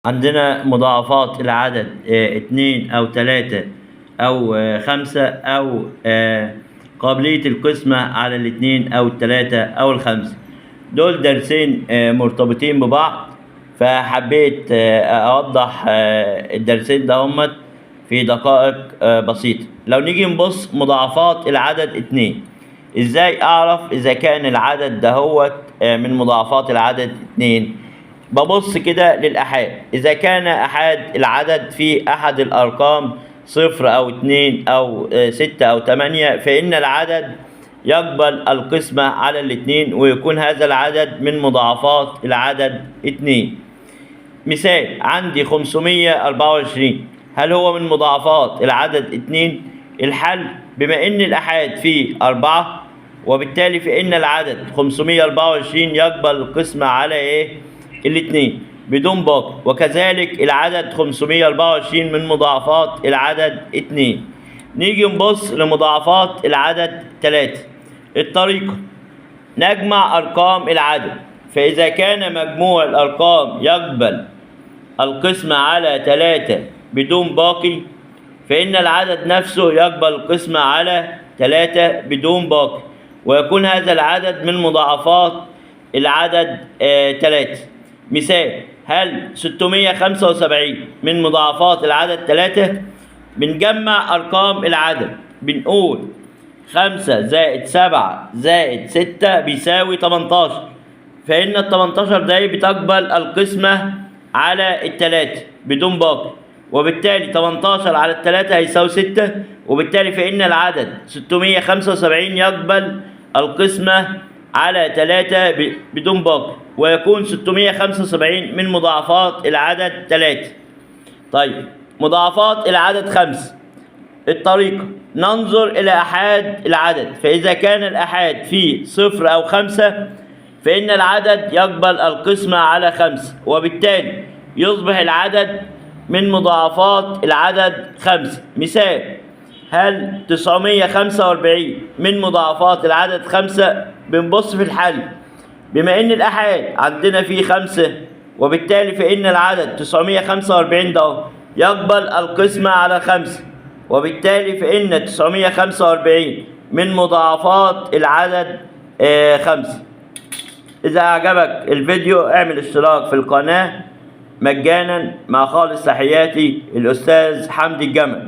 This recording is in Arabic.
عندنا مضاعفات العدد 2 أو 3 أو 5 أو قابلية القسمة على 2 أو 3 أو 5. دول درسين مرتبطين ببعض، فحبيت أوضح الدرسين دهمت في دقائق بسيطة. لو نيجي نبص مضاعفات العدد 2، إزاي أعرف إذا كان العدد دهوت من مضاعفات العدد 2؟ ببص كده للأحاد. إذا كان أحاد العدد في أحد الأرقام 0 أو 2 أو 6 أو 8، فإن العدد يقبل القسمة على 2 ويكون هذا العدد من مضاعفات العدد 2. مثال عندي 524، هل هو من مضاعفات العدد 2؟ الحل: بما إن الأحاد فيه 4 وبالتالي فإن العدد 524 يقبل القسمة على الاثنين بدون باقي، وكذلك العدد 524 من مضاعفات العدد 2. نيجي نبص لمضاعفات العدد 3. الطريقة: نجمع أرقام العدد، فإذا كان مجموع الأرقام يقبل القسمة على 3 بدون باقي، فإن العدد نفسه يقبل القسمة على 3 بدون باقي، ويكون هذا العدد من مضاعفات العدد 3. مثال: هل 675 من مضاعفات العدد 3؟ بنجمع أرقام العدد، بنقول 5 زائد 7 زائد 6 بيساوي 18، فإن ال 18 دي بتقبل القسمة على 3 بدون باقي، وبالتالي 18 على 3 هيساوي 6، وبالتالي فإن العدد 675 يقبل القسمة على 3 بدون باقي، ويكون 675 من مضاعفات العدد 3. طيب مضاعفات العدد 5. الطريقة: ننظر إلى أحاد العدد، فإذا كان الأحاد فيه 0 أو 5 فإن العدد يقبل القسمة على 5، وبالتالي يصبح العدد من مضاعفات العدد 5. مثال: هل 945 من مضاعفات العدد 5؟ بنبص في الحل، بما إن الأحاد عندنا فيه 5 وبالتالي فإن العدد 945 ده يقبل القسمة على 5، وبالتالي فإن 945 من مضاعفات العدد 5. إذا أعجبك الفيديو اعمل اشتراك في القناة مجانا. مع خالص تحياتي الأستاذ حمدي الجمل.